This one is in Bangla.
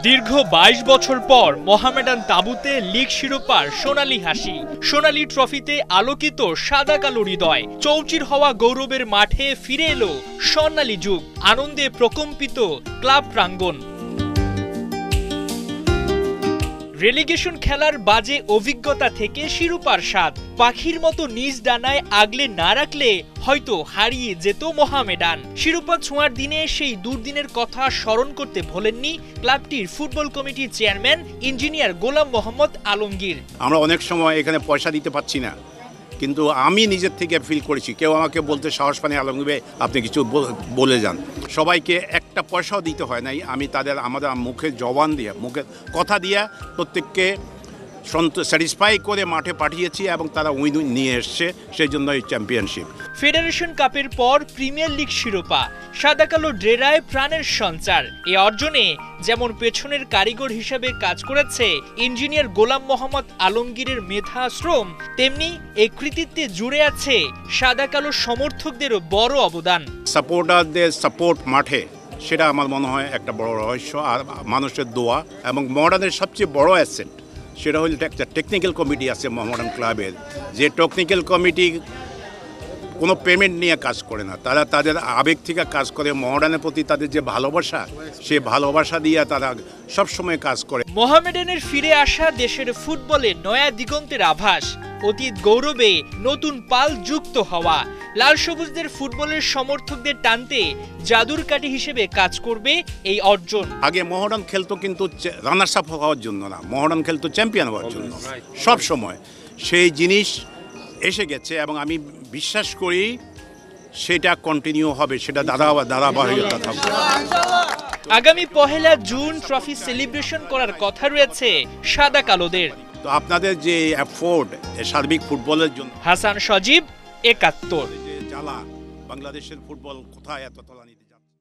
দীর্ঘ ২২ বছর পর মোহামেডান তাঁবুতে লীগ শিরোপার সোনালী হাসি, সোনালী ট্রফিতে আলোকিত সাদা কালো হৃদয়, চৌচির হওয়া গৌরবের মাঠে ফিরে এলো স্বর্ণালী যুগ, আনন্দে প্রকম্পিত ক্লাব প্রাঙ্গণ। রেলিগেশন খেলার বাজে অভিজ্ঞতা থেকে শিরোপার স্বাদ, পাখির মতো নিজ ডানায় আগলে না রাখলে হয়তো হারিয়ে যেত মোহামেডান। শিরোপা ছোঁয়ার দিনে সেই দুর্দিনের কথা স্মরণ করতে ভোলেননি ক্লাবটির ফুটবল কমিটির চেয়ারম্যান ইঞ্জিনিয়ার গোলাম মোহাম্মদ আলমগীর। আমরা অনেক সময় এখানে পয়সা দিতে পারছি না, কিন্তু আমি নিজের থেকে ফিল করেছি, কেউ আমাকে বলতে সাহস পানি আলমগীর আপনি কিছু বলে যান। সবাইকে একটা পয়সাও দিতে হয় নাই, আমি আমাদের মুখে জবান দিয়ে, মুখে কথা দিয়ে প্রত্যেককে স্যাটিসফাই করে মাঠে পাঠিয়েছি এবং তারা উইন নিয়ে এসছে, সেই জন্য এই চ্যাম্পিয়নশিপ। ফেডারেশন কাপের পর প্রিমিয়ার লিগ শিরোপা, সাদা কালো ড্রেরায় প্রাণের সঞ্চার। এ অর্জনে যেমন পেছনের কারিগর হিসেবে কাজ করেছে ইঞ্জিনিয়ার গোলাম মোহাম্মদ আলমগীরের মেধা শ্রম, তেমনি এই কৃতিত্বে জুড়ে আছে সাদা কালো সমর্থকদেরও বড় অবদান। সাপোর্টারদের সাপোর্ট মাঠে, সেটা আমার মনে হয় একটা বড় রহস্য। আর মানুষের দোয়া এবং মডার্নের সবচেয়ে বড় অ্যাসেট সেটা হল একটা টেকনিক্যাল কমিটি আছে মডার্ন ক্লাবের, যে টেকনিক্যাল কমিটি কোনো পেমেন্ট নিয়ে কাজ করে না, তারা তাদের আবেগ থেকে কাজ করে। মডার্নের প্রতি তাদের যে ভালোবাসা, সে ভালোবাসা দিয়ে তারা সবসময় কাজ করে। মোহামেডানের ফিরে আসা দেশের ফুটবলে নয়া দিগন্তের আভাস, অতীত গৌরবে নতুন পাল যুক্ত হওয়া, লাল সবুজদের ফুটবলের সমর্থকদের টানতে জাদুর কাঠি হিসেবে কাজ করবে এই অর্জন। আগে মোহামেডান খেলতো কিন্তু রানার্স আপ হওয়ার জন্য না, মোহামেডান খেলতো চ্যাম্পিয়ন হওয়ার জন্য সব সময়। সেই জিনিস এসে গেছে এবং আমি বিশ্বাস করি সেটা কন্টিনিউ হবে, সেটা ধারাবাহিকতা থাকবে। আগামী ১ জুন ট্রফি সেলিব্রেশন করার কথা রয়েছে সাদা কালোদের। তো আপনাদের যে এফোর্ট সার্বিক ফুটবলের জন্য। হাসান সজীব, ৭১। জ্বালা বাংলাদেশের ফুটবল কোথায় এত তলানিতে যাচ্ছে।